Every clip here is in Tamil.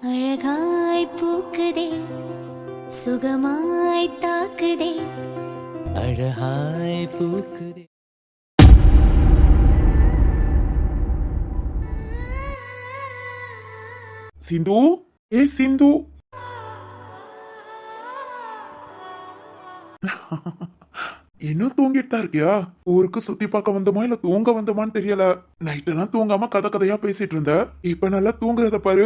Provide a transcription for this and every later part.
அழகாய் பூக்குதே சுகமாய் தாக்குதே அழகாய் பூக்குதே. சிந்து, சிந்து. இன்னும் தூங்கிட்டு தான் இருக்கியா? ஊருக்கு சுத்தி பார்க்க வந்தோமா இல்ல தூங்க வந்தோமான்னு தெரியல. நைட் எல்லாம் தூங்காம கதை கதையா பேசிட்டு இருந்த. இப்ப நல்லா தூங்குறத பாரு.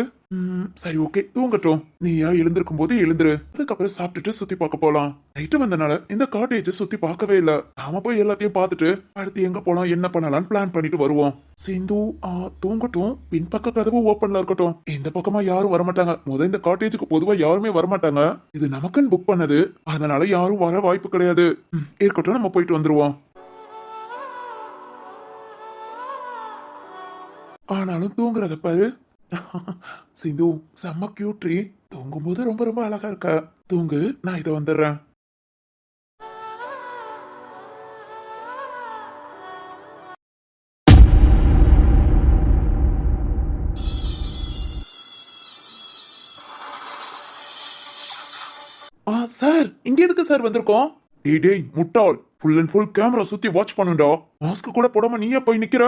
சரி, ஓகே, தூங்கட்டும். நீயா எழுந்திருக்கும் போது எழுந்துரு. அதுக்கப்புறம் சாப்பிட்டுட்டு சுத்தி பார்க்க போலாம். நைட்டு வந்தனால இந்த காட்டேஜ் சுத்தி பார்க்கவே இல்ல. நாம போய் எல்லாத்தையும் பார்த்துட்டு அடுத்து எங்க போலாம் என்ன பண்ணலாம்னு பிளான் பண்ணிட்டு வருவோம். சிந்து, தூங்கட்டும். பின்பக்க கதவு ஓப்பன்ல இருக்கட்டும். இந்த பக்கமா யாரும் வரமாட்டாங்க. இந்த காட்டேஜுக்கு பொதுவா யாருமே வரமாட்டாங்க. இது நமக்குன்னு புக் பண்ணது, அதனால யாரும் வர வாய்ப்பு கிடையாது. இருக்கட்டும், நம்ம போயிட்டு வந்துருவோம். ஆனாலும் தூங்குறத பாரு. சிந்து, செம்ம கியூட்ரி. தூங்கும் போது ரொம்ப ரொம்ப அழகா இருக்கா. தூங்கு, நான் இதை வந்துடுறேன். சார், இங்க எதுக்கு சார் வந்திருக்கோம்? டேய் முட்டாள், ஃபுல் அண்ட் ஃபுல் கேமரா சுத்தி வாட்ச் பண்ணுடா. மாஸ்க் கூட போடாம நீயே போய் நிக்கிற.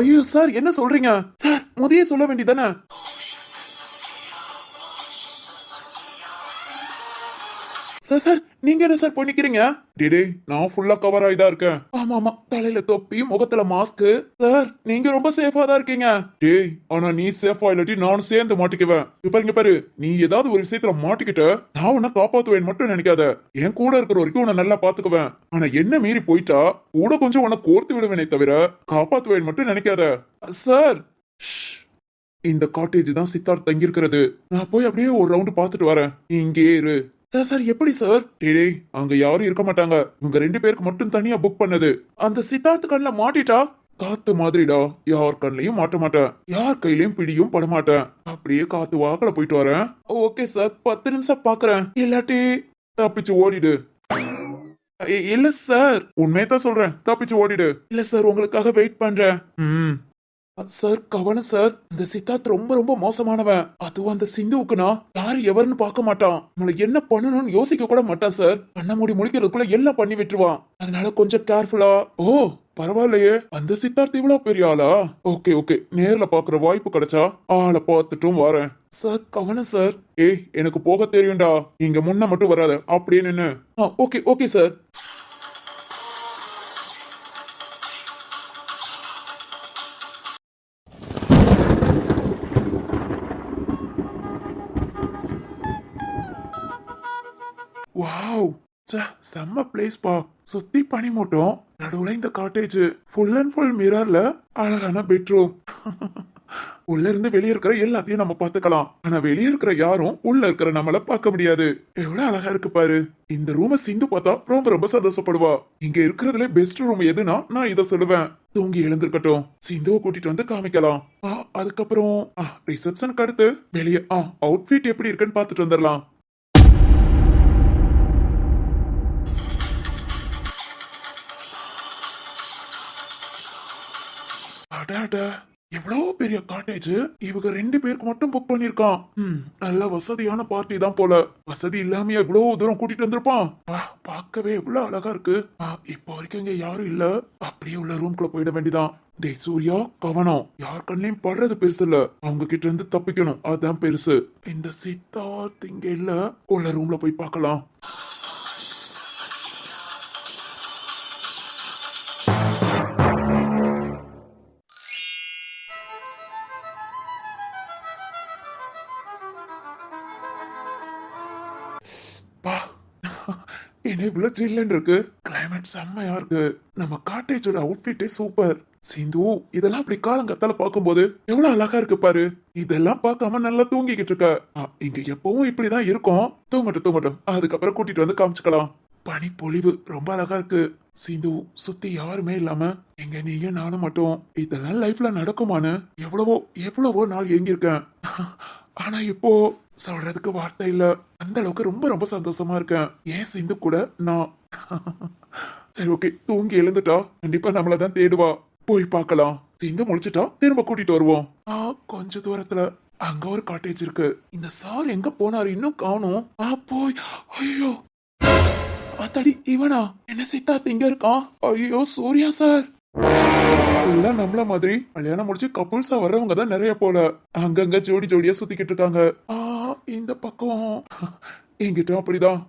ஐயோ சார், என்ன சொல்றீங்க சார்? முதையே சொல்ல வேண்டியதானே? சார் சார், நீங்க என்ன சார் போய் நிக்கிறீங்க? டேய், நான் ஃபுல்லா கவர் ஆயிதான் இருக்கேன். ஆமா ஆமா, தலையில தொப்பி, முகத்துல மாஸ்க். சார், நீங்க ரொம்ப சேஃபா தான் இருக்கீங்க. டேய், ஆனா நீ சேஃபா இல்லாட்டி நானும் சேர்ந்து மாட்டிக்குவேன். இங்க பாரு, நீ ஏதாவது ஒரு விஷயத்துல மாட்டிக்கிட்ட நான் உன்னை காப்பாத்துவேன் மட்டும் நினைக்காத. என் கூட இருக்கிற வரைக்கும் உன்னை நல்லா பாத்துக்குவேன். ஆனா என்ன மீறி போயிட்டா கூட கொஞ்சம் உன்னை கோர்த்து விடுவேனே தவிர காப்பாத்துவேன் மட்டும் நினைக்காத. சார், இந்த காட்டேஜ் தான் சித்தார்த் தங்கியிருக்கிறது. நான் போய் அப்படியே ஒரு ரவுண்ட் பாத்துட்டு வரேன். நீ இங்கே இரு. சார், எப்படி சார்? டேய், அங்க யாரும் இருக்க மாட்டாங்க. இவங்க 2 பேருக்கு மட்டும் தனியா புக் பண்ணது. அந்த சித்தார்த் கண்ணுல மாட்டிட்டா காத்து மாதிரிடா. யார் கண்ணையும் மாட்ட மாட்டேன், யார் கையிலயும் பிடியும் பட மாட்டேன். அப்படியே காத்து வாக்கல போயிட்டு வரேன். ஓகே சார், 10 நிமிஷம் பாக்குறேன். இல்லாட்டி தப்பிச்சு ஓடிடு. இல்ல சார், உண்மையதான் சொல்றேன், தப்பிச்சு ஓடிடு. இல்ல சார், உங்களுக்காக வெயிட் பண்றேன். சார், கவனம் சார். இந்த சித்தார்த் ரொம்ப ரொம்ப மோசமானவன். அதுவும் அந்த சிந்துவுக்குனா யாரு எவருன்னு பார்க்க மாட்டான். நம்மள என்ன பண்ணணும்னு யோசிக்க கூட மாட்டான் சார். கண்ண மூடி முடிக்கிறதுக்குள்ள எல்லாம் பண்ணி விட்டுருவான். அதனால கொஞ்சம் கேர்ஃபுல்லா. ஓ, பரவாயில்லையே, அந்த சித்தார்த் இவ்வளவு பெரிய ஆளா? ஓகே ஓகே, நேர்ல பாக்குற வாய்ப்பு கிடைச்சா ஆளை பார்த்துட்டும் வரேன். சார், கவனம் சார். எனக்கு போக தெரியும்டா. நீங்க முன்ன மட்டும் வராத, அப்படியே நின்னு. Okay okay sir. வாவ், செம்ம பிளேஸ் பா. சுத்தி பனி மூட்டம், நடுவுல இந்த காட்டேஜ், ஃபுல் அண்ட் ஃபுல் மிரர்ல அழகான பெட்ரூம். உள்ள இருந்து வெளியே இருக்கிற எல்லாத்தையும் நம்ம பாத்துக்கலாம். ஆனா வெளியே இருக்கிற யாரும் உள்ள இருக்கிற நம்மள பார்க்க முடியாது. எவ்வளவு அழகா இருக்கு பாரு. இந்த ரூம சிந்து பார்த்தா ரொம்ப ரொம்ப சந்தோஷப்படுவா. இங்க இருக்கிறதுல பெஸ்ட் ரூம் எதுனா நான் இதை சொல்லுவேன். தூங்கி எழுந்திருக்கட்டும், சிந்துவை கூட்டிட்டு வந்து காமிக்கலாம். அதுக்கப்புறம் ரிசப்ஷனுக்கு அடுத்து வெளியே அவுட்ஃபிட் எப்படி இருக்குன்னு பாத்துட்டு வந்துடலாம். எவ்வளவு பெரிய காட்டேஜ். இவங்க 2 பேருக்கு மட்டும் புக் பண்ணிருக்கான். நல்ல வசதியான பார்ட்டி தான் போல. வசதி இல்லாம எவ்வளவு தூரம் கூட்டிட்டு வந்திருப்பான். பார்க்கவே எவ்வளவு அழகா இருக்கு. இப்ப வரைக்கும் இங்க யாரும் இல்ல. அப்படியே உள்ள ரூம்குள்ள போயிட வேண்டியதான். டேய் சூர்யா, கவனம். யார் கண்ணையும் படுறது பெருசு இல்ல, அவங்க கிட்ட இருந்து தப்பிக்கணும், அதான் பெருசு. இந்த சித்தார்த் இங்க இல்ல. உள்ள ரூம்ல போய் பார்க்கலாம். என்ன இவ்வளவு த்ரில்லன் இருக்கு. கிளைமேட் செம்மையா இருக்கு. நம்ம காட்டேஜோட அவுட்ஃபிட்டே சூப்பர். சிந்து, இதெல்லாம் அப்படி காலங்கத்தால பாக்கும்போது எவ்வளவு அழகா இருக்கு பாரு. இதெல்லாம் பார்க்காம நல்லா தூங்கிக்கிட்டு இருக்க. இங்க எப்பவும் இப்படிதான் இருக்கும். தூங்கட்டும் தூங்கட்டும், அதுக்கப்புறம் கூட்டிட்டு வந்து காமிச்சுக்கலாம். பனி பொழிவு ரொம்ப அழகா இருக்கு. சிந்து, சுத்தி யாருமே இல்லாம எங்க நீயும் நானும் மட்டும். இதெல்லாம் லைஃப்ல நடக்குமான்னு எவ்வளவோ எவ்வளவோ நாள் ஏங்கியிருக்கேன். ஆனா இப்போ சொல்றதுக்கு வார்த்தை இல்ல. அந்த அளவுக்கு ரொம்ப ரொம்ப சந்தோஷமா இருக்கேன். ஏன் சிந்து கூட நான். சரி, ஓகே, தூங்கி எழுந்துட்டா கண்டிப்பா நம்மளதான் தேடுவா. போய் பார்க்கலாம். சிந்து முடிச்சுட்டா திரும்ப கூட்டிட்டு வருவோம். கொஞ்ச தூரத்துல அங்க ஒரு காட்டேஜ் இருக்கு. இந்த சார் எங்க போனாரு இன்னும் காணோம். போய் ஐயோ அத்தாடி இவனா என்ன சித்தார்த் இங்க இருக்கான். ஐயோ சூர்யா சார் எல்லாம் நம்மள மாதிரி கல்யாணம் முடிச்சு கப்புள்ஸா வர்றவங்க தான் நிறைய போல. அங்கங்க ஜோடி ஜோடியா சுத்திக்கிட்டு இருக்காங்க. இந்த பக்கம் எங்கிட்ட அப்படிதான்.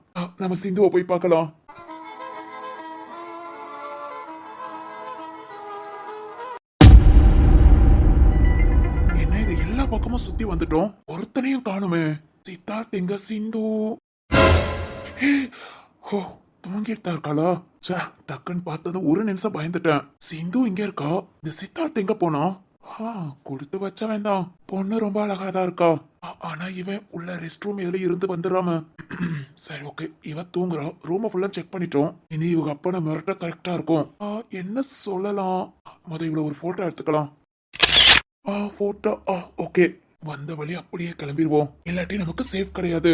நம்ம சிந்துவை போய் பார்க்கலாம். என்ன இது எல்லா பக்கமும் சுத்தி வந்துட்டோம், ஒருத்தனையும் காணுமே. சித்தார்த் எங்க, சிந்து ஓ தூங்கிட்டு இருக்காளா? டக்குன்னு பார்த்ததும் ஒரு நிமிஷம் பயந்துட்டேன். சிந்து இங்க இருக்கா, இந்த சித்தார்த் எங்க போனா? கொடுத்து வச்ச வேண்டாம், பொண்ணு ரொம்ப அழகாதான் இருக்கா. ஆனா இவன் உள்ள ரெஸ்ட் ரூம் எதுல இருந்து வந்துடுறாம. சரி ஓகே, இவ தூங்குறா. ரூம ஃபுல்லா செக் பண்ணிட்டோம். இனி இவங்க அப்பா நம்ம மிரட்ட கரெக்டா இருக்கும். என்ன சொல்லலாம், இவ்வளவு ஒரு போட்டோ எடுத்துக்கலாம். Photo okay. வந்த வழி அப்படியே கிளம்பிடுவோம், இல்லாட்டி நமக்கு சேஃப் கிடையாது.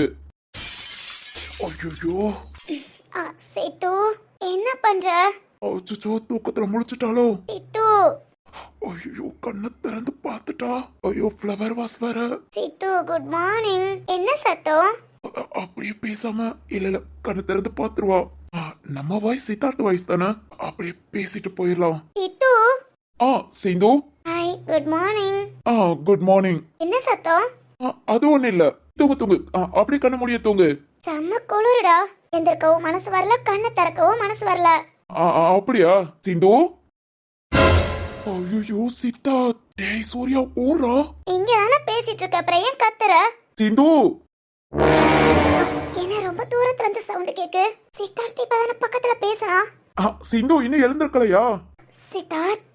ஐயோ சேட்டு என்ன பண்ற? அச்சோ தூக்கத்துல முழிச்சிட்டாலோ. சேட்டு ஐயோ கண்ணை திறந்து பார்த்துட்டா. ஐயோ ஃப்ளவர் வாஸ் வேற. சேட்டு குட் மார்னிங். என்ன சத்தம்? அப்படியே பேசாம இல்ல கண்ணை திறந்து பாத்துருவா. நம்ம வாய்ஸ் சித்தார்த் வாய்ஸ் தானே, அப்படியே பேசிட்டு போயிடலாம். சேட்டு Sindhu hi good morning. Good morning. என்ன சத்தம்? அது ஒண்ணு இல்ல, தூங்கு தூங்கு. அப்படியே கண்ண முடிய தூங்கு. செம்ம குளிருடா, எந்திருக்கவும் மனசு வரல, கண்ணை திறக்கவும் மனசு வரல. அப்படியா சிந்து? ஐயோ சித்தார்த், டேய் சூர்யா ஓடுறா. இங்க தானே பேசிட்டு இருக்க, அப்புறம் ஏன் கத்துற? சிந்து என்ன ரொம்ப தூரத்துல இருந்து சவுண்ட் கேக்கு? சித்தார்த் இப்பதானே பக்கத்துல பேசுனா. சிந்து இன்னும் எழுந்திருக்கலையா? சித்தார்த்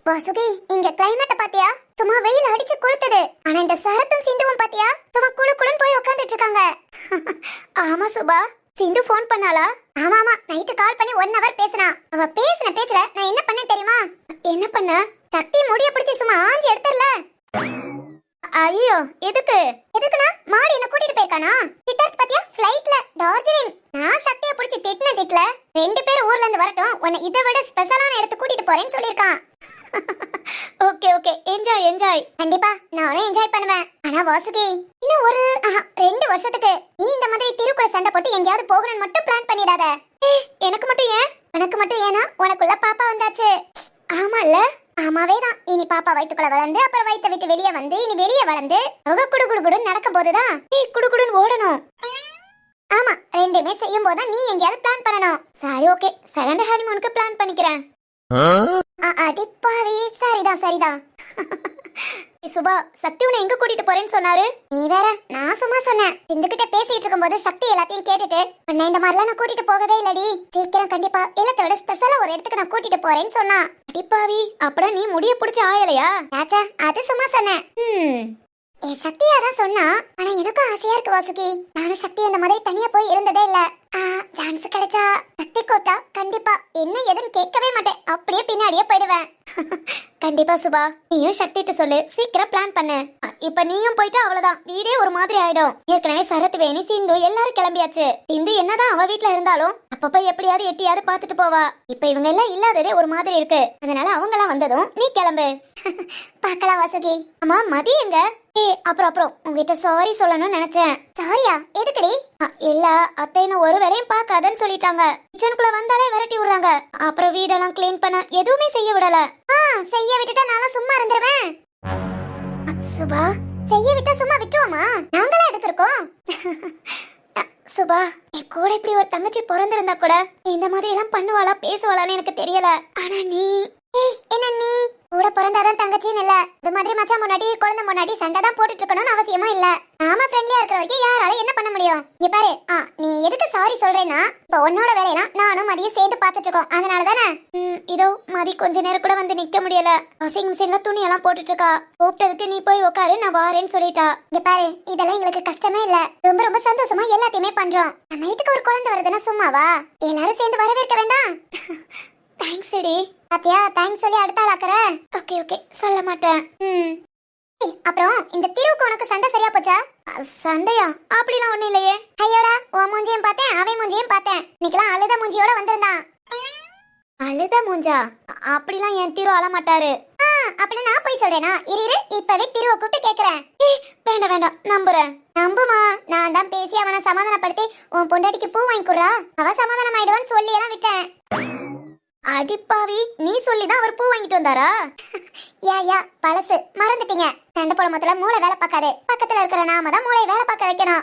வாசுகி, இங்க கிளைமேட் பாத்தியா? சும்மா வெயில் அடிச்சு கொளுத்துது. ஆனா இந்த சரத்தும் சிந்துவும் பாத்தியா, சும்மா குளு குளுன்னு போய் உட்கார்ந்துட்டு இருக்காங்க. ஆமா சுபா, சிந்து ஃபோன் பண்ணாளா? ஆமா நைட்டு கால் பண்ணி 1 hour பேசினா. அவ பேசின பேச்சுல நான் என்ன பண்ணேன் தெரியுமா? என்ன பண்ண? சக்தி முடிய பிடிச்சி சும்மா ஆஞ்சி எடுத்துறல. ஐயோ எதுக்குனா மாடி என்ன கூட்டிட்டு போயிருக்கானா? சித்தார்த் பாத்தியா ஃளைட்ல டார்ஜிலிங். நான் சக்தியை பிடிச்சி திட்டின திட்ல 2 பேர் ஊர்ல இருந்து வரட்டும், உன்னை இதை விட ஸ்பெஷலான இடத்து கூட்டிட்டு போறேன்னு சொல்லிருக்கான். Okay enjoy. கண்டிப்பா நானும் என்ஜாய் பண்ணுவேன். ஆனா வாசுகி, இன்னும் ஒரு 2 வருஷத்துக்கு நீ இந்த மாதிரி திருக்குற சண்டை போட்டு எங்கேயாவது போகணும்னு மட்டும் பிளான் பண்ணிடாத. எனக்கு மட்டும் ஏன்னா உனக்குள்ள பாப்பா வந்தாச்சு. ஆமால, ஆமாவே தான். இனி பாப்பா வயித்துக்குள்ள வளர்ந்து அப்புறம் வயித்தை விட்டு வெளியே வந்து இனி வெளியே வளர்ந்து அவங்க குடுகுடுன்னு நடக்க போதுதான் நீ குடுகுடுன்னு ஓடணும். ஆமா, ரெண்டுமே செய்யும் போதுதான் நீ எங்கேயாவது பிளான் பண்ணணும். சரி ஓகே, செகண்ட் ஹனிமூனுக்கு பிளான் பண்ணிக்கிறேன். அடிப்பாவி, சரிதான். சுபா, சக்தி உன்னை எங்க கூட்டிட்டு போறேன்னு சொன்னாரு? நீ வேற, நான் சும்மா சொன்னேன். சிந்துகிட்ட பேசிட்டு இருக்கும்போது சக்தி எல்லாத்தையும் கேட்டுட்டு உன்னை இந்த மாதிரிலாம் நான் கூட்டிட்டு போகவே இல்லடி, சீக்கிரம் கண்டிப்பா இல்லத்தோட ஸ்பெஷலா ஒரு இடத்துக்கு நான் கூட்டிட்டு போறேன்னு சொன்னா. அடிப்பாவி, அப்புறம் நீ முடிய புடிச்சு ஆயலையா? ஆச்சா, அது சும்மா சொன்னேன். என் சக்தியா தான் சொன்னா. ஆனா எனக்கும் ஆசையா இருக்கு வாசுகி. நானும் சக்தி அந்த மாதிரி தனியா போய் இருந்ததே இல்ல. சான்ஸ் கிடைச்சா சக்தி கூட்டா கண்டிப்பா என்ன எதுன்னு கேட்கவே மாட்டேன், அப்படியே பின்னாடியே போயிடுவேன். கண்டிப்பா சுபா, நீயும் சக்திட்டு சொல்லு, சீக்கிரம் பிளான் பண்ணு. இப்ப நீயும் போயிட்டா அவ்வளவுதான், வீடே ஒரு மாதிரி ஆயிடும். ஏற்கனவே சரத், வேணி, சிந்து எல்லாரும் கிளம்பியாச்சு. சிந்து என்னதான் அவ வீட்டுல இருந்தாலும் அப்பப்ப எப்படியாவது எட்டியாவது பாத்துட்டு போவா. இப்ப இவங்க எல்லாம் இல்லாததே ஒரு மாதிரி இருக்கு. அதனால அவங்க எல்லாம் வந்ததும் நீ கிளம்பு. பாக்கலாம் வாசுகி. ஆமா மதி எங்க? அப்புறம் உங்ககிட்ட சாரி சொல்லணும்னு நினைச்சேன். சாரியா? எதுக்குடி? இல்ல அத்தைன்னு ஒரு வேலையும் பார்க்காதன்னு சொல்லிட்டாங்க. கிச்சனுக்குள்ள வந்தாலே விரட்டி விடுறாங்க. அப்புறம் வீடெல்லாம் கிளீன் பண்ண எதுவுமே செய்ய விடல. செய்ய விட்டுட்டா நானும் சும்மா இருந்துருவேன். சுபா, செய்ய விட்டா சும்மா விட்டுருவோமா? நாங்களே எதுக்கு இருக்கோம்? சுபா, என் கூட இப்படி ஒரு தங்கச்சி பிறந்திருந்தா கூட இந்த மாதிரி எல்லாம் பண்ணுவாளா பேசுவாளான்னு எனக்கு தெரியல. ஆனா நீ என்ன, நீ கூட பிறந்தாதான் தங்கச்சின்னு இல்ல, இது மாதிரி மச்சான் முன்னாடி குழந்தை முன்னாடி சண்டை தான் போட்டுட்டு இருக்கணும்னு அவசியமா இல்ல. நாம ஃப்ரெண்ட்லியா இருக்கிற வரைக்கும் யாரால என்ன பண்ண முடியும்? இங்க பாரு, நீ எதுக்கு சாரி சொல்றேன்னா, இப்ப உன்னோட வேலையெல்லாம் நானும் மதியம் சேர்ந்து பாத்துட்டு இருக்கோம், அதனால தானே. இதோ மதி கொஞ்ச நேரம் கூட வந்து நிக்க முடியல. வாஷிங் மிஷின்ல துணி எல்லாம் போட்டுட்டு இருக்கா. கூப்பிட்டதுக்கு நீ போய் உட்காரு, நான் வாரேன்னு சொல்லிட்டா. இங்க பாரு, இதெல்லாம் எங்களுக்கு கஷ்டமே இல்ல, ரொம்ப ரொம்ப சந்தோஷமா எல்லாத்தையுமே பண்றோம். நம்ம வீட்டுக்கு ஒரு குழந்தை வருதுன்னா சும்மாவா? எல்லாரும் சேர்ந்து வரவேற்க வேண்டாம்? Thanks D. பாத்தியா, தேங்க்ஸ் சொல்லி அடுத்த ஆளாக்குற. ஓகே சொல்ல மாட்டேன். அப்புறம் இந்த திருவுக்கு உனக்கு சண்டை சரியா போச்சா? சண்டையா? அப்படிலாம் ஒண்ணும் இல்லையே. ஐயோடா, உன் மூஞ்சியும் பார்த்தேன், அவன் மூஞ்சியும் பார்த்தேன். இன்னைக்கெல்லாம் அழுத மூஞ்சியோட வந்திருந்தான். அழுத மூஞ்சா? அப்படிலாம் என் திரு அழமாட்டாரு. அப்படி நான் போய் சொல்றேனா? இரு இப்பவே திருவ கூப்பிட்டு கேக்குறேன். வேண்டாம் வேண்டாம், நம்புறேன். நம்புமா, நான் தான் பேசி அவனை சமாதானப்படுத்தி உன் பொண்டாட்டிக்கு பூ வாங்கி கொடுறா, அவ சமாதானம் ஆயிடுவான்னு சொல்லி எல்லாம் விட்டேன். அடிப்பாவி, நீ சொல்லிதான் அவர் பூ வாங்கிட்டு வந்தாரா? யா பழசு மறந்துட்டீங்க. சண்டை போட முதல்ல மூளை வேலை பார்க்காது. பக்கத்துல இருக்கிற நாம தான் மூளை வேலை பார்க்க வைக்கணும்.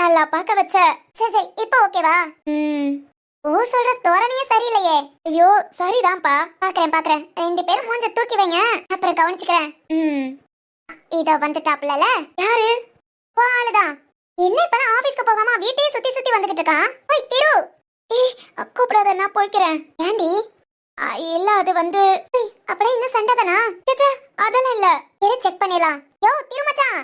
நல்லா பார்க்க வச்ச. சரி இப்போ ஓகேவா? ஓ, சொல்ற தோரணையே சரியில்லையே. ஐயோ சரிதான்ப்பா. பாக்குறேன். 2 பேரும் மூஞ்ச தூக்கி வைங்க, அப்புறம் கவனிச்சுக்கிறேன். இதோ வந்துட்டாப்ல. யாரு? ஆளுதான். என்ன இப்ப ஆபீஸ்க்கு போகாம வீட்டையே சுத்தி சுத்தி வந்துகிட்டு இருக்கான். போய் திரு. கூப்பிடாத, நான் போய்க்கிறேன். ஏண்டி? இல்ல அது வந்து அப்படியே இன்னும் சண்டை தானா? அதெல்லாம் இல்ல. இரு செக் பண்ணிடலாம். யோ திருமச்சான்.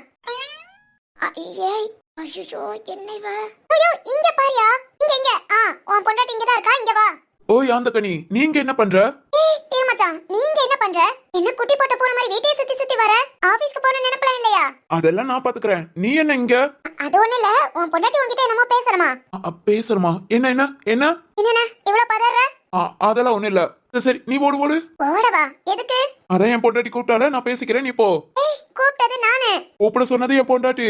ஏய் ஐயோ என்ன இவ? ஐயோ இங்க பாரியா, இங்க உன் பொண்டாட்டி இங்க தான் இருக்கா, இங்க வா. ஓய் ஆந்தகனி, நீங்க என்ன பண்ற? ஏய் திருமச்சான், நீங்க என்ன பண்ற? என்ன குட்டி போட்ட பூனை மாதிரி வீட்டையே சுத்தி சுத்தி வர? ஆபீஸ்க்கு போன நினைப்பல இல்லையா? அதெல்லாம் நான் பாத்துக்கறேன். நீ என்ன இங்க? அது ஒண்ணு இல்ல, உன் பொண்டாட்டி உன்கிட்ட என்னமோ பேசறமா? பேசறமா? என்ன என்னன்னா இவ்வளவு பதற? அதெல்லாம் ஒண்ணு இல்ல. சரி நீ ஓடு. ஓடவா? எதுக்கு? அதான் என் பொண்டாட்டி கூப்பிட்டால, நான் பேசிக்கிறேன், நீ போ. ஏய் கூப்பிட்டது நானு. கூப்பிட சொன்னது என் பொண்டாட்டி.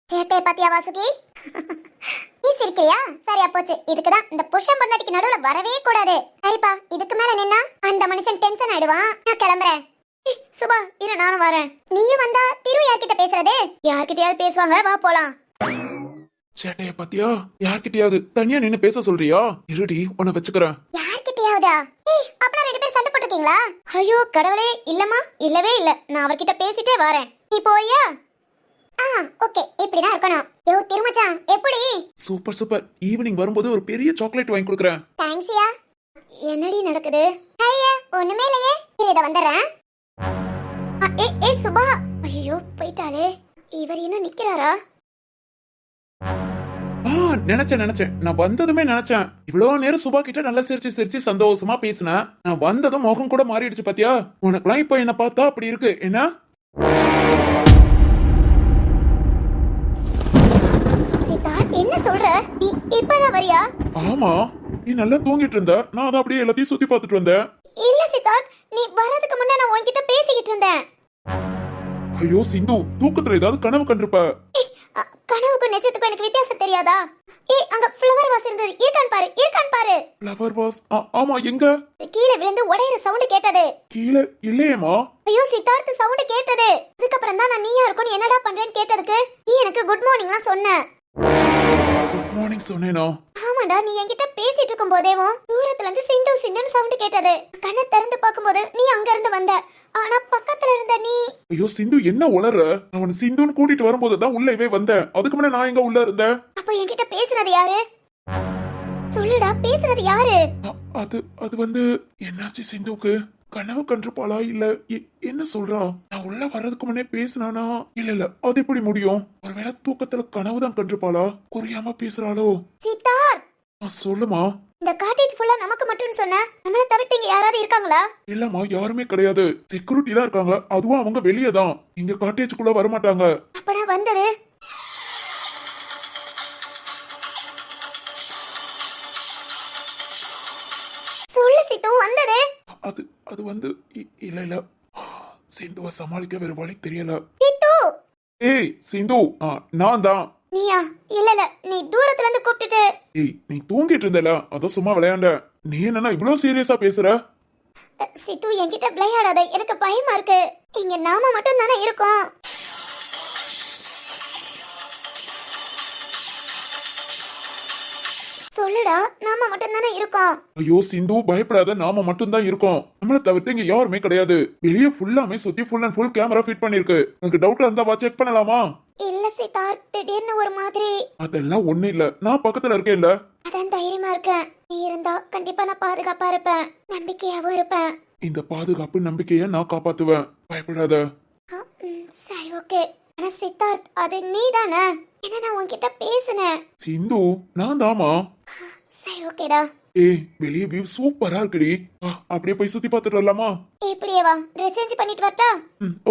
சேட்டை பாத்தியா வாசுகி? நீ சிரிக்கிறியா? சரியா போச்சு. இதுக்குதான் இந்த புருஷன் பொண்டாட்டிக்கு நடுவுல வரவே கூடாது. சரிப்பா, இதுக்கு மேல நின்னா அந்த மனுஷன் டென்ஷன் ஆயிடுவான். நான் கிளம்புறேன். சுபா இரு, நானும் வரேன். நீயும் வந்தா திரு யார்கிட்ட பேசுறது? யார்கிட்டயாவது பேசுவாங்க, வா போலாம். சேட்டைய பாத்தியா? யார்கிட்டயாவது தனியா நின்னு பேச சொல்றியா? இருடி, உன்னை வச்சுக்கிறேன். யார்கிட்டயாவதா? அப்பனா 2 பேரும் சண்டை போட்டுருக்கீங்களா? ஐயோ கடவுளே, இல்லம்மா, இல்லவே இல்ல. நான் அவர்கிட்ட பேசிட்டே வரேன், நீ போறியா? ஓகே, இப்படிதான் இருக்கணும். யோ திருமச்சான், எப்படி? சூப்பர். ஈவினிங் வரும்போது ஒரு பெரிய சாக்லேட் வாங்கி கொடுக்கறேன். தேங்க்ஸ்யா. என்னடி நடக்குது? ஐயா ஒண்ணுமே இல்லையே. இரு இத வந்துறேன். ஏய் சுபா. ஐயோ போயிட்டாளே. இவர் இன்னும் நிக்கிறாரா? நினைச்சேன். நான் வந்ததுமே நினைச்சேன். இவ்வளவு நேரம் சுபா கிட்ட நல்லா சிரிச்சு சந்தோஷமா பேசினேன். நான் வந்ததும் முகம் கூட மாறிடுச்சு பாத்தியா? உனக்குலாம் இப்ப என்ன பார்த்தா அப்படி இருக்கு என்ன? என்ன சொல்ற? நீ இப்பதான் வரியா? ஆமா, நீ நல்லா தூங்கிட்டு இருந்த. நான் அதை அப்படியே எல்லாத்தையும் சுத்தி பார்த்துட்டு வந்தேன். இல்ல சித்தார்த், நீ வரதுக்கு முன்ன நான் உன்கிட்ட பேசிக்கிட்டு இருந்தேன். ஐயோ சிந்து, தூக்கத்துல ஏதாவது கனவு கண்டிருப்ப. கனவுக்கும் நிஜத்துக்கும் எனக்கு வித்தியாசம் தெரியாதா? அங்க ஃப்ளவர் வாஸ் இருந்தது, இருக்கான் பாரு. Flower vase? ஆமா, எங்க? கீழே விழுந்து உடையிற சவுண்ட் கேட்டது. கீழே இல்லையேமா. ஐயோ சித்தார்த், சவுண்ட் கேட்டது. அதுக்கப்புறம் தான் நான் நீயா இருக்கும்னு என்னடா பண்றேன்னு கேட்டதுக்கு நீ எனக்கு குட் மார்னிங்லாம் சொன்ன. குட் மார்னிங் சொன்னேனா? ஆமாடா, நீ என்கிட்ட பேசிட்டு இருக்கும் போதேவும் தூரத்துல இருந்து சிந்துன்னு சவுண்ட் கேட்டது. கண்ணை திறந்து பார்க்கும்போது நீ அங்க இருந்து வந்த. ஆனா பக்கத்துல இருந்த நீ. ஐயோ சிந்து, என்ன உளற? நான் சிந்துன்னு கூட்டிட்டு வரும்போது தான் உள்ளவே வந்தேன். அதுக்கு முன்ன நான் எங்க உள்ள இருந்தேன்? அப்ப என்கிட்ட பேசுனது யாரு? சொல்லுடா, பேசுனது யாரு? அது வந்து என்னாச்சு சிந்துக்கு? கனவு கண்டிருப்பாளா இல்ல என்ன சொல்றா? நான் உள்ள வர்றதுக்கு முன்னே பேசினானா? இல்ல அது எப்படி முடியும்? ஒருவேளை தூக்கத்துல கனவுதான் கண்டிருப்பாளா? புரியாம பேசுறாளோ? சித்தார்த், சொல்லுமா. இந்த காட்டேஜ் ஃபுல்லா நமக்கு மட்டும் சொன்ன, நம்மள தவிர்த்து இங்க யாராவது இருக்காங்களா? இல்லம்மா, யாருமே கிடையாது. செக்யூரிட்டி தான் இருக்காங்க. அதுவும் அவங்க வெளியே தான். இங்க காட்டேஜுக்குள்ள வர மாட்டாங்க. அப்பனா வந்தது? சொல்லு சித்து, வந்தது? அது வந்து இல்ல சிந்துவை சமாளிக்க வேற வழி தெரியல. சித்து. ஏய் சிந்து, நான் தான். நீயா? இல்ல, நீ தூரத்துல இருந்து கூப்பிட்டுட்டு. ஏய், நீ தூங்கிட்டு இருந்தல, அத சும்மா விளையாண்ட. நீ என்னன்னா இவ்வளவு சீரியஸா பேசுற? சித்து, என்கிட்ட விளையாடாத, எனக்கு பயமா இருக்கு. இங்க நாம மட்டும் தானே இருக்கோம். சொல்லுடா, நாம மட்டும் தானே இருக்கோம். ஐயோ சிந்து, பயப்படாத, நாம மட்டும் தான் இருக்கோம். நம்மள தவிர்த்து இங்க யாருமே கிடையாது. வெளியே ஃபுல்லாமே சுத்தி full and full camera fit பண்ணிருக்கு. உங்களுக்கு டவுட் இருந்தா வா செக் பண்ணலாமா? இல்ல சித்தார்த், திடீர்னு ஒரு மாதிரி. அதெல்லாம் ஒண்ணு இல்ல, நான் பக்கத்துல இருக்கேன்ல. அதான் தைரியமா இருக்கேன். நீ இருந்தா கண்டிப்பா நான் பாதுகாப்பா இருப்பேன், நம்பிக்கையாவும் இருப்பேன். இந்த பாதுகாப்பு நம்பிக்கைய நான் காப்பாத்துவேன், பயப்படாத. சரி ஓகே. ஆனா சித்தார்த், அது நீ தானே? என்ன நான் உன்கிட்ட பேசுனேன். சிந்து, நான் தாமா. சரி ஓகேடா. ஏய், வெளியே வியூ சூப்பரா இருக்குடி. அப்படியே போய் சுத்தி பார்த்துட்டு வரலாமா? இப்படியே வா, ட்ரெஸ் சேஞ்ச் பண்ணிட்டு வரட்டா?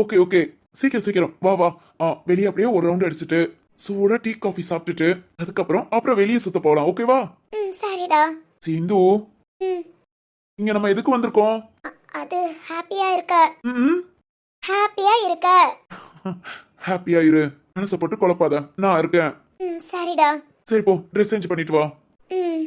ஓகே. சீக்கிரம் சீக்கிரம் வா வா. வெளியே அப்படியே ஒரு ரவுண்ட் அடிச்சுட்டு சூடா டீ காஃபி சாப்பிட்டுட்டு அப்புறம் வெளியே சுத்த போகலாம், ஓகேவா? சரிடா. சிந்து, ம் இங்க நம்ம எதுக்கு வந்திருக்கோம்? அது ஹாப்பியா இருக்க. ம் ஹாப்பியா இருக்க. ஹாப்பியா இரு, மனசை போட்டு குழப்பாத, நான் இருக்கேன். சரிடா. சரி போ, ட்ரெஸ் சேஞ்ச் பண்ணிட்டு வா. ம்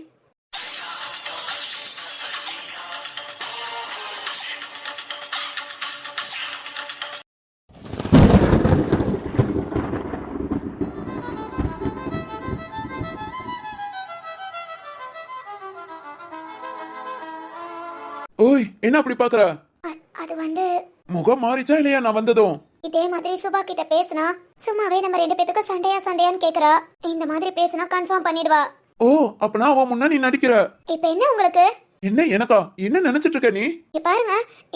ஓய், என்ன அப்படி பாக்குற? அது வந்து முகம் மாறிச்சா இல்லையா நான் வந்ததும்? இதே மாதிரி சுபா கிட்ட பேசினா சும்மாவே நம்ம ரெண்டு பேத்துக்கும் சண்டையான்னு கேக்குறா. இந்த மாதிரி பேசினா கன்ஃபார்ம் பண்ணிடுவா. ஓ, அப்பனா அவன் முன்னா நீ நடிக்கிற? இப்ப என்ன உங்களுக்கு? என்ன எனக்கா? என்ன நினைச்சிட்டு இருக்க நீ? இங்க பாருங்க,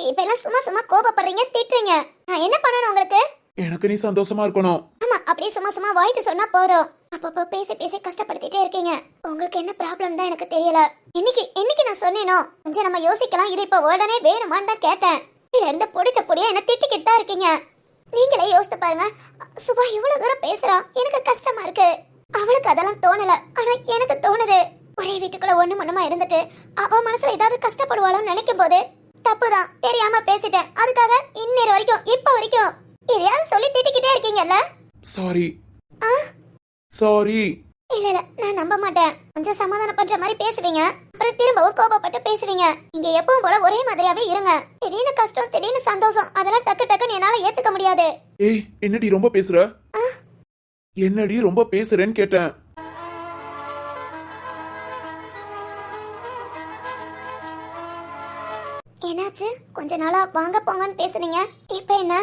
இப்ப எல்லாம் சும்மா சும்மா கோபப்படுறீங்க, திட்டுறீங்க. நான் என்ன பண்ணணும் உங்களுக்கு? எனக்கு நீ சந்தோஷமா இருக்கணும். ஆமா, அப்படியே சும்மா சும்மா வாயிட்டு சொன்னா போதும். அப்பப்போ பேசி பேசி கஷ்டப்படுத்திட்டே இருக்கீங்க. உங்களுக்கு என்ன ப்ராப்ளம் தான் எனக்கு தெரியல. இன்னைக்கு நான் சொன்னேனோ கொஞ்சம் நம்ம யோசிக்கலாம், இது இப்ப உடனே வேணுமான்னு தான் கேட்டேன். இதுல இருந்து பொடிச்ச பொடியா என்ன திட்டிக்கிட்டு தான் இருக்கீங்க. நீங்களே யோசித்து பாருங்க, சுபா இவ்வளவு தூரம் பேசுறா, எனக்கு கஷ்டமா இருக்கு. அவளுக்கு அதெல்லாம் தோணல, ஆனா எனக்கு தோணுது. ஒரே வீட்டுக்குள்ள ஒண்ணுமா இருந்துட்டு அவ மனசுல ஏதாவது கஷ்டப்படுவாளோன்னு நினைக்கும் போது தப்புதான், தெரியாம பேசிட்டேன். அதுக்காக இன்னொரு வரைக்கும் இப்ப வரைக்கும் எதையாவது சொல்லி திட்டிக்கிட்டே இருக்கீங்கல்ல? சாரி. ஆ சாரி. இல்ல, நான் நம்ப மாட்டேன். கொஞ்சம் சமாதானம் பண்ற மாதிரி பேசுவீங்க, அப்புறம் திரும்பவும் கோபப்பட்டு பேசுவீங்க. நீங்க எப்பவும் போல ஒரே மாதிரியாவே இருங்க. திடீர்னு கஷ்டம், திடீர்னு சந்தோஷம், அதெல்லாம் டக்கு டக்குன்னு என்னால ஏத்துக்க முடியாது. ஏய், என்னடி ரொம்ப பேசுற? என்னடி ரொம்ப பேசுறேன்னு கேட்டேன். என்னாச்சு? கொஞ்ச நாளா வாங்க போங்கன்னு பேசுனீங்க, இப்ப என்ன?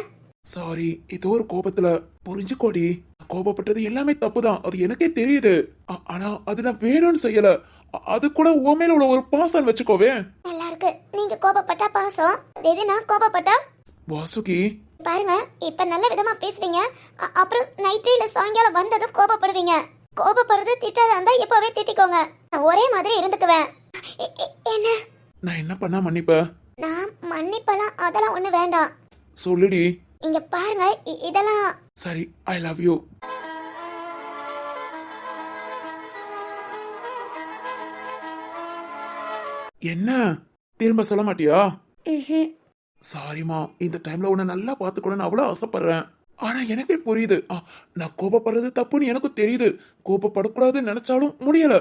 சாரி, ஏதோ ஒரு கோபத்துல புரிஞ்சுக்கோடி. கோபப்பட்டது எல்லாமே தப்புதான், அது எனக்கே தெரியுது. ஆனா அது நான் வேணும்னு செய்யல. அது கூட உன் மேல உள்ள ஒரு பாசம் வச்சுக்கோவே. நல்லா இருக்கு, நீங்க கோபப்பட்டா பாசம், எது நான் கோபப்பட்டா? வாசுகி, பாருங்க, இப்ப நல்ல விதமா பேசுவீங்க, அப்புறம் நைட்டு இல்ல சாயங்காலம் வந்ததும் கோபப்படுவீங்க. கோபப்படுறது திட்டாத இருந்தா இப்பவே திட்டிக்கோங்க, நான் ஒரே மாதிரி இருந்துக்குவேன். என்ன? நான் என்ன பண்ணா மன்னிப்ப? நான் மன்னிப்பெல்லாம் அதெல்லாம் ஒண்ணு வேண்டாம். சொல்லுடி. இங்க பாருங்க, இதெல்லாம் சரி, ஐ லவ் யூ. என்ன திரும்ப சொல்ல மாட்டியா? சாரிமா, இந்த டைம்ல உன்னை நல்லா பாத்துக்கணும்னு அவ்வளவு ஆசைப்படுறேன். ஆனா எனக்கே புரியுது, நான் கோபப்படுறது தப்புன்னு எனக்கும் தெரியுது. கோபப்படக்கூடாதுன்னு நினைச்சாலும் முடியல.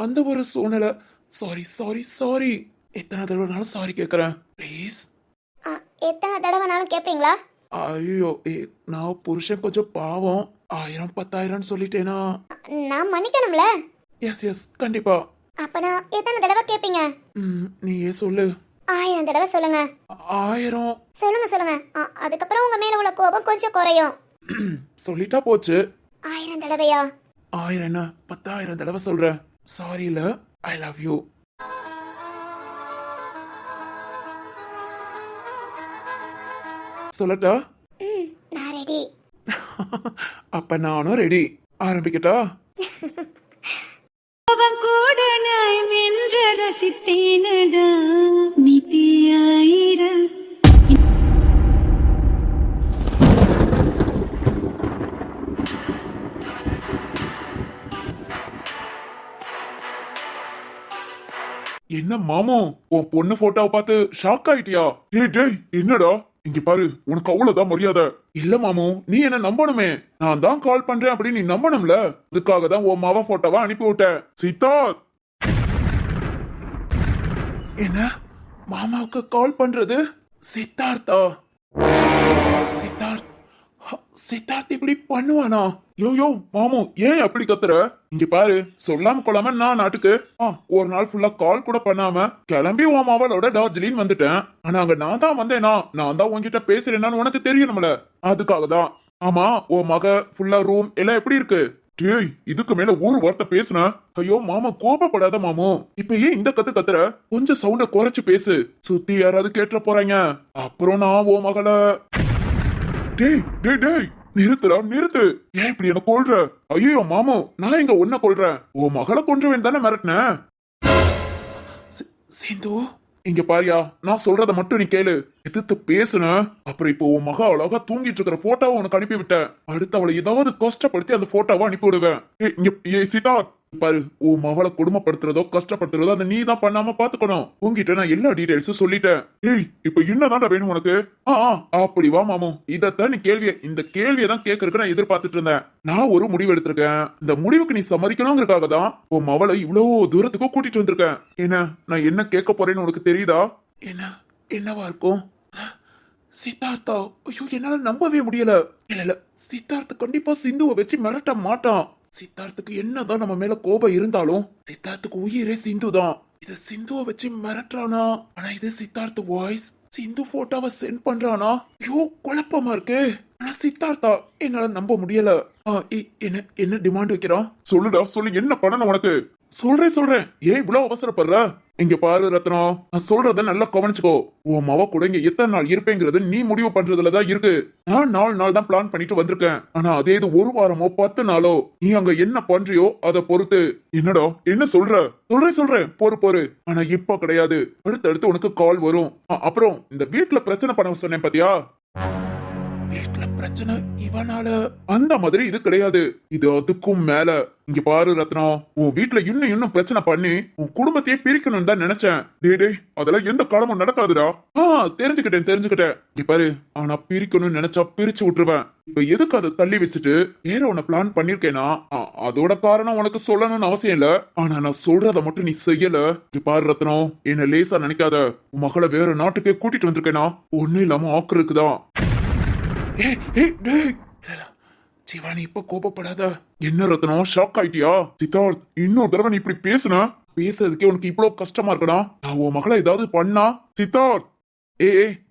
அந்த ஒரு சூழ்நிலை. Sorry sorry sorry. எத்தனை தடவைனாலும் சாரி கேக்குறேன், ப்ளீஸ். எத்தனை தடவைனாலும் கேப்பீங்களா? ஐயோ, நான் புருஷன் கொஞ்சம் பாவம். 1000 10,000 சொல்லிட்டேனா? நான் மன்னிக்கணும்ல? எஸ் எஸ், கண்டிப்பா. அப்ப நான் எத்தனை தடவை கேப்பீங்க? நீயே சொல்லு. 1000 தடவை சொல்லுங்க. 1000? சொல்லுங்க. அதுக்கப்புறம் உங்க மேல உள்ள கோபம் கொஞ்சம் குறையும். சொல்லிட்டா போச்சு. 1000 தடவையா? 1000 என்ன, 10,000 தடவை சொல்றேன். சாரி இல்ல, ஐ லவ் யூ. சொல்லட்டா? நான் ரெடி. அப்ப நானும் ரெடி. ஆரம்பிக்கட்டா? அவன் கூட நான் வென்ற ரசித்தேனடா நிதியாயிர. என்ன மாமு, உன் பொண்ணு போட்டோவை பார்த்து ஷாக் ஆயிட்டியா? டேய் என்னடா, இங்க பாரு, உனக்கு அவ்வளவுதான் மரியாதை. இல்ல மாமு, நீ என்ன நம்பணுமே. நான் தான் கால் பண்றேன் அப்படின்னு நீ நம்பணும்ல. அதுக்காக தான் உன் மாவா போட்டோவா அனுப்பி விட்டேன். சித்தார்த், என்ன மாமாவுக்கு கால் பண்றது? சித்தார்த்தா? சித்தார்த் சித்தார்த் இப்படி பண்ணுவானா? யோ மாமு, ஏன் அப்படி கத்துற? இங்க பாரு, சொல்லாம கொள்ளாம நான் நாட்டுக்கு ஒரு நாள் ஃபுல்லா கால் கூட பண்ணாம கிளம்பி உன் மாவளோட டார்ஜிலிங் வந்துட்டேன். ஆனா அங்க நான் தான் வந்தேனா, நான் தான் உன்கிட்ட பேசுறேன்னு உனக்கு தெரியணும்ல, அதுக்காக தான். ஆமா, உன் மக ஃபுல்லா ரூம் எல்லாம் எப்படி இருக்கு? டேய், இதுக்கு மேல ஒரு வார்த்தை பேசுன, ஐயோ மாமா கோபப்படாத மாமு. இப்ப ஏன் இந்த கத்துற? கொஞ்சம் சவுண்ட குறைச்சு பேசு, சுத்தி யாராவது கேட்டுற போறாங்க. அப்புறம் நான் உன் மகள. டேய் நிறுத்துடா, நிறுத்து. ஏன் இப்படி என்ன கொல்ற? ஐயோ மாமு, நான் எங்க உன்ன கொல்றேன்? உன் மகளை கொன்றுவேன் தானே மிரட்டின. சிந்து, இங்க பாரியா, நான் சொல்றத மட்டும் நீ கேளு. எதிர்த்து பேசுன அப்புறம் இப்போ உன் மகா அழகா தூங்கிட்டு இருக்கிற போட்டோவை உனக்கு அனுப்பி விட்டேன். அடுத்து அவளை ஏதாவது கஷ்டப்படுத்தி அந்த போட்டோவை அனுப்பி விடுவேன். சீதா பாரு, உன் மகளை கொடுமைப்படுத்துறதோ கஷ்டப்படுத்துறதோ அதை நீ தான் பண்ணாம பாத்துக்கணும். உங்ககிட்ட நான் எல்லா டீடைல்ஸும் சொல்லிட்டேன். இப்ப என்னதான் வேணும் உனக்கு? அப்படி வா மாமு, இதத்தான் நீ இந்த கேள்வியை தான் கேட்கறதுக்கு நான் எதிர்பார்த்துட்டு இருந்தேன். நான் ஒரு முடிவு எடுத்திருக்கேன். இந்த முடிவுக்கு நீ சம்மதிக்கணுங்கிறதுக்காக தான் உன் மகளை இவ்வளவு தூரத்துக்கு கூட்டிட்டு வந்திருக்கேன். என்ன நான் என்ன கேட்க போறேன்னு உனக்கு தெரியுதா? என்னவா இருக்கும்? சித்தார்த்தா, ஐயோ என்னால நம்பவே முடியல. இல்ல சித்தார்த்த கண்டிப்பா சிந்துவை வச்சு மிரட்ட மாட்டான். சித்தார்த்துக்கு என்னதான் நம்ம மேல கோபம் இருந்தாலும் சித்தார்த்துக்கு உயிரே சிந்து தான். இது சிந்துவை வச்சு மிரட்டுறானா? ஆனா இது சித்தார்த் வாய்ஸ். சிந்து போட்டோவை சென்ட் பண்றானா? ஐயோ குழப்பமா இருக்கு. ஆனா சித்தார்த்தா என்னால நம்ப முடியல. என்ன டிமாண்ட் வைக்கிறான்? சொல்லுடா சொல்லு, என்ன பண்ணணும் உனக்கு? சொல்றேன். ஏன் இவ்வளவு அவசரப்படுற? இங்க பாரு ரத்னம், நான் சொல்றத நல்லா கவனிச்சுக்கோ. உன் மவ கூட இங்க எத்தனை நாள் இருப்பேங்கிறது நீ முடிவு பண்றதுலதான் இருக்கு. நான் 4 நாள் தான் பிளான் பண்ணிட்டு வந்திருக்கேன். ஆனா அதே இது 1 வாரமோ 10 நாளோ நீ அங்க என்ன பண்றியோ அதை பொறுத்து. என்னடா என்ன சொல்றேன் பொறு. ஆனா இப்ப கிடையாது, அடுத்து உனக்கு கால் வரும். அப்புறம் இந்த வீட்டுல பிரச்சனை பண்ண சொன்னேன் பாத்தியா? வீட்டுல பிரச்சனை இவனால அந்த மாதிரி இது கிடையாது. இது அதுக்கும் மேல. இங்க பாரு ரத்னம், உன் வீட்டுல இன்னும் பிரச்சனை பண்ணி உன் குடும்பத்தையே பிரிக்கணும்னு தான் நினைச்சேன். டேய் அதெல்லாம் எந்த காலமும் நடக்காதுடா. தெரிஞ்சுக்கிட்டேன். இங்க பாரு, ஆனா பிரிக்கணும்னு நினைச்சா பிரிச்சு விட்டுருவேன். இப்ப எதுக்கு அதை தள்ளி வச்சுட்டு வேற உன்னை பிளான் பண்ணிருக்கேனா? அதோட காரணம் உனக்கு சொல்லணும்னு அவசியம் இல்ல. ஆனா நான் சொல்றத மட்டும் நீ செய்யல. இங்க பாரு ரத்னம், என்ன லேசா நினைக்காத. உன் மகளை வேற நாட்டுக்கே கூட்டிட்டு வந்திருக்கேனா ஒண்ணு இல்லாம ஆக்குறதுக்குதான். சிவானி இப்ப கோபப்படாத. என்ன ரத்னம் ஷாக் ஆயிட்டியா? சித்தார்த், இன்னொரு தடவை நீ இப்படி பேசுறதுக்கே உனக்கு இவ்வளவு கஷ்டமா இருக்கடா. நான் உன் மகளை ஏதாவது பண்ணா? சித்தார்த்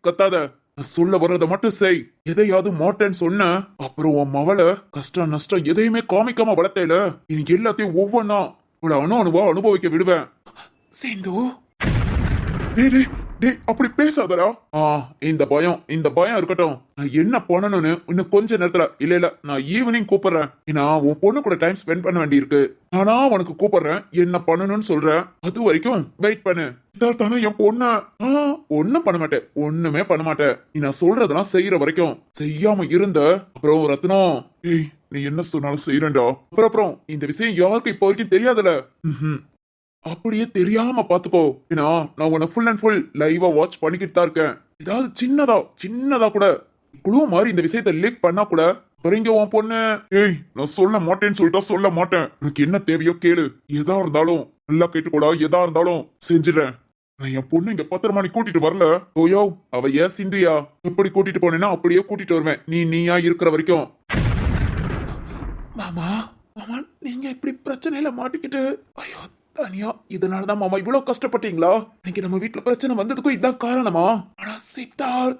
கத்தாத. நான் சொல்ல வர்றத மட்டும் செய். எதையாவது மாட்டேன்னு சொன்ன அப்புறம் உன் மகளை கஷ்டம் நஷ்டம் எதையுமே காமிக்காம வளர்த்தேல, இன்னைக்கு எல்லாத்தையும் ஒவ்வொன்னா ஒரு அணுவா அனுபவிக்க விடுவேன். சிந்து அப்படி பேசாதடா. இந்த பயம் இருக்கட்டும். நான் என்ன பண்ணணும்னு இன்னும் கொஞ்ச நேரத்துல இல்ல நான் ஈவினிங் கூப்பிடுறேன். ஏன்னா உன் பொண்ணு கூட டைம் ஸ்பெண்ட் பண்ண வேண்டி இருக்கு. நானா உனக்கு கூப்பிடுறேன், என்ன பண்ணணும்னு சொல்றேன். அது வரைக்கும் வெயிட் பண்ணு. இதாத்தானே என் பொண்ணு. ஒண்ணும் பண்ண மாட்டேன், ஒண்ணுமே பண்ண மாட்டேன். நீ நான் சொல்றதெல்லாம் செய்யற வரைக்கும் செய்யாம இருந்த அப்புறம் ரத்னம், நீ என்ன சொன்னாலும் செய்யறேன்டா. அப்புறம் இந்த விஷயம் யாருக்கும் இப்போ வரைக்கும் தெரியாதுல. அப்படியே தெரியாம பாத்துக்கோ. ஏன்னா நான் உன்னை ஃபுல் அண்ட் ஃபுல் லைவா வாட்ச் பண்ணிக்கிட்டு தான் இருக்கேன். ஏதாவது சின்னதா கூட குழு மாதிரி இந்த விஷயத்த லீக் பண்ணா கூட இங்க உன் பொண்ணு நான் சொல்ல மாட்டேன்னு சொல்லிட்டா சொல்ல மாட்டேன். எனக்கு என்ன தேவையோ கேளு. எதா இருந்தாலும் நல்லா கேட்டுக்கூடா. எதா இருந்தாலும் செஞ்சிடறேன். நான் என் பொண்ணு இங்க பத்திரமா நீ கூட்டிட்டு வரல. ஓயோ அவ ஏன் சிந்தியா எப்படி கூட்டிட்டு போனேன்னா அப்படியே கூட்டிட்டு வருவேன். நீயா இருக்கிற வரைக்கும். மாமா நீங்க இப்படி பிரச்சனையில மாட்டிக்கிட்டு ஐயோ தனியா இதனாலதான் மாமா இவ்வளவு கஷ்டப்பட்டீங்களா? இன்னைக்கு நம்ம வீட்டுல பிரச்சனை வந்ததுக்கும் இதான் காரணமா? ஆனா சித்தார்த்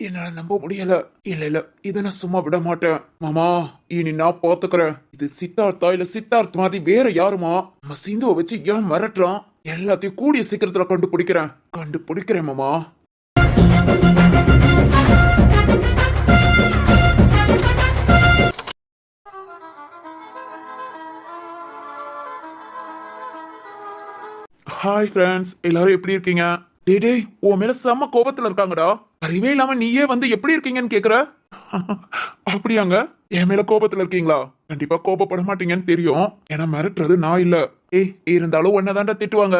என்னால நம்ப முடியல. இல்ல இத நான் சும்மா விட மாட்டேன் மாமா. இனி நான் பாத்துக்கிறேன். இது சித்தார்த்தா இல்ல சித்தார்த் மாதிரி வேற யாருமா? நம்ம சிந்துவை வச்சு ஏன் மிரட்டுறான்? எல்லாத்தையும் கூடிய சீக்கிரத்துல கண்டுபிடிக்கிறேன் மாமா. ஹாய் ஃப்ரெண்ட்ஸ், எல்லாரும் எப்படி இருக்கீங்க? டேய் உன் மேல செம்ம கோபத்துல இருக்காங்கடா. அறிவே இல்லாம நீயே வந்து எப்படி இருக்கீங்கன்னு கேக்குற. அப்படியாங்க? என் மேல கோபத்துல இருக்கீங்களா? கண்டிப்பா கோபப்பட மாட்டீங்கன்னு தெரியும். ஏன்னா மிரட்டுறது நான் இல்ல. இருந்தாலும் ஒன்னதாண்டா திட்டுவாங்க.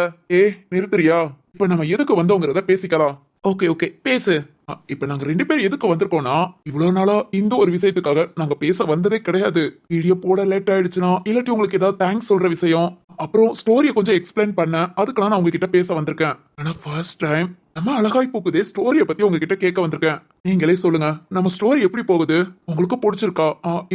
நிறுத்துறியா? இப்ப நம்ம எதுக்கு வந்தோங்கிறத பேசிக்கலாம். ஓகே பேசு. இப்ப நாங்க 2 பேரும் எதுக்கு வந்திருக்கோம்னா, இவ்வளவு நாளா இந்த ஒரு விஷயத்துக்காக நாங்க பேச வந்ததே கிடையாது. வீடியோ போட லேட் ஆயிடுச்சுன்னா இல்லாட்டி உங்களுக்கு ஏதாவது தேங்க்ஸ் சொல்ற விஷயம், அப்புறம் ஸ்டோரியை கொஞ்சம் எக்ஸ்பிளைன் பண்ண, அதுக்கெல்லாம் நான் உங்ககிட்ட பேச வந்திருக்கேன். ஆனா ஃபர்ஸ்ட் டைம் நம்ம அழகாய் போகுதே ஸ்டோரியை பத்தி உங்ககிட்ட கேட்க வந்திருக்கேன். நீங்களே சொல்லுங்க, நம்ம ஸ்டோரி எப்படி போகுது? உங்களுக்கு பிடிச்சிருக்கா?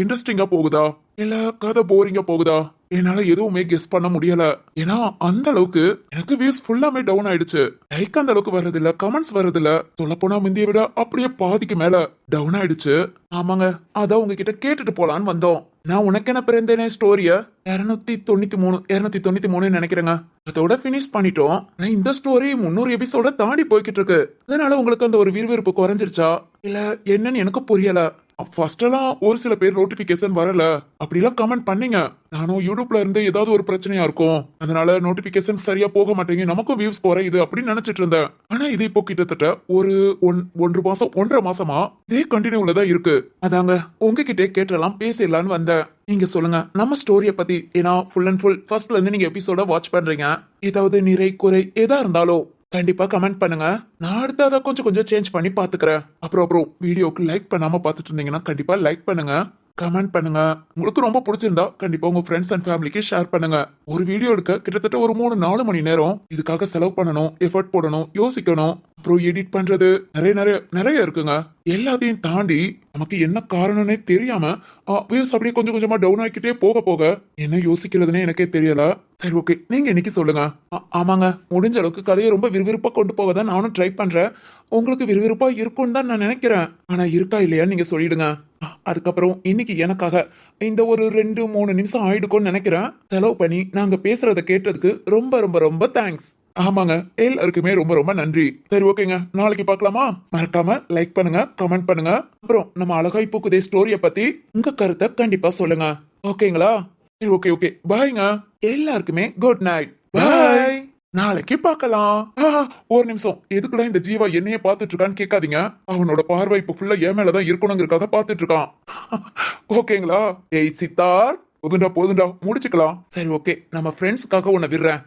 இன்ட்ரெஸ்டிங்கா போகுதா இல்ல கதை போரிங்கா போகுதா? என்னால எதுவுமே கெஸ் பண்ண முடியல. ஏன்னா அந்த அளவுக்கு எனக்கு வியூஸ் ஃபுல்லாமே டவுன் ஆயிடுச்சு. லைக் அந்த அளவுக்கு வர்றது இல்ல, கமெண்ட்ஸ் வர்றது இல்ல. சொல்ல போனா முந்தைய விட அப்படியே பாதிக்கு மேல டவுன் ஆயிடுச்சு. ஆமாங்க, அதான் உங்ககிட்ட கேட்டுட்டு போலான்னு வந்தோம். நான் உனக்கு என்ன பிறந்தேனே ஸ்டோரிய 293 நினைக்கிறேங்க. அதோட பினிஷ் பண்ணிட்டோம். இந்த ஸ்டோரி 300 எபிசோட தாண்டி போய்கிட்டு இருக்கு. அதனால உங்களுக்கு அந்த ஒரு விறுவிறுப்பு குறைஞ்சிருச்சா இல்ல என்னன்னு எனக்கு புரியல. ஃபர்ஸ்ட் எல்லாம் ஒரு சில பேர் நோட்டிபிகேஷன் வரல அப்படிலாம் கமெண்ட் பண்ணீங்க. நானும் யூடியூப்ல இருந்து ஏதாவது ஒரு பிரச்சனையா இருக்கும், அதனால நோட்டிபிகேஷன் சரியா போக மாட்டேங்க, நமக்கும் வியூஸ் குறையுது அப்படின்னு நினைச்சிட்டு இருந்தேன். ஆனா இது இப்போ கிட்டத்தட்ட ஒரு 1 மாசமா இதே கண்டினியூல தான் இருக்கு. அதாங்க உங்ககிட்ட கேட்டலாம் பேசிடலான்னு வந்தேன். நீங்க சொல்லுங்க நம்ம ஸ்டோரிய பத்தி. ஏன்னா ஃபுல் அண்ட் ஃபுல் ஃபர்ஸ்ட்ல இருந்து நீங்க எபிசோட வாட்ச் பண்றீங்க. ஏதாவது நிறை குறை எதா இருந்தாலும் கண்டிப்பா கமெண்ட் பண்ணுங்க. நான் அடுத்து அதை கொஞ்சம் சேஞ்ச் பண்ணி பாத்துக்கிறேன். அப்புறம் வீடியோக்கு லைக் பண்ணாம பாத்துட்டு இருந்தீங்கன்னா கண்டிப்பா லைக் பண்ணுங்க, கமெண்ட் பண்ணுங்க. உங்களுக்கு ரொம்ப பிடிச்சிருந்தா கண்டிப்பா உங்க ஃப்ரெண்ட்ஸ் அண்ட் ஃபேமிலிக்கு ஷேர் பண்ணுங்க. ஒரு வீடியோ எடுக்க கிட்டத்தட்ட ஒரு 3-4 மணி நேரம் இதுக்காக செலவு பண்ணணும், எஃபர்ட் போடணும், யோசிக்கணும், அப்புறம் எடிட் பண்றது நிறைய இருக்குங்க. எல்லாத்தையும் தாண்டி நமக்கு என்ன காரணம்னே தெரியாம வியூஸ் அப்படியே கொஞ்சமா டவுன் ஆகிக்கிட்டே போக என்ன யோசிக்கிறதுனே எனக்கே தெரியல. சரி ஓகே, நீங்க இன்னைக்கு சொல்லுங்க. ஆமாங்க, முடிஞ்ச அளவுக்கு கதையை ரொம்ப விறுவிறுப்பா கொண்டு போக தான் நானும் ட்ரை பண்றேன். உங்களுக்கு விறுவிறுப்பா இருக்கும்னு தான் நான் நினைக்கிறேன். ஆனா இருக்கா இல்லையா நீங்க சொல்லிடுங்க. அதுக்கப்புறம் இன்னைக்கு எனக்காக இந்த ஒரு 2-3 நிமிஷம் ஆயிடுக்கும்னு நினைக்கிறேன் செலவு பண்ணி நாங்க பேசுறத கேட்டதுக்கு ரொம்ப ரொம்ப ரொம்ப தேங்க்ஸ். ஆமாங்க, எல்லாருக்குமே ரொம்ப ரொம்ப நன்றி. சரி ஓகேங்க, நாளைக்கு பார்க்கலாமா? மறக்காம லைக் பண்ணுங்க, கமெண்ட் பண்ணுங்க. அப்புறம் நம்ம அழகாய் பூக்குதே ஸ்டோரிய பத்தி உங்க கருத்தை கண்டிப்பா சொல்லுங்க. ஓகேங்களா? சரி ஓகே பாய்ங்க. எல்லாருக்குமே குட் நைட். பாய். நாளைக்கு பார்க்கலாம். ஒரு நிமிஷம், எதுக்குடா இந்த ஜீவா என்னையே பாத்துட்டு இருக்கான்னு கேட்காதீங்க. அவனோட பார்வை இப்ப ஃபுல்லா என் மேலதான் இருக்கணுங்கிறதுக்காக பாத்துட்டு இருக்கான். ஓகேங்களா? ஏய் சித்தார், போதுண்டா முடிச்சுக்கலாம். சரி ஓகே, நம்ம ஃப்ரெண்ட்ஸ்க்காக உன்னை விடுறேன்.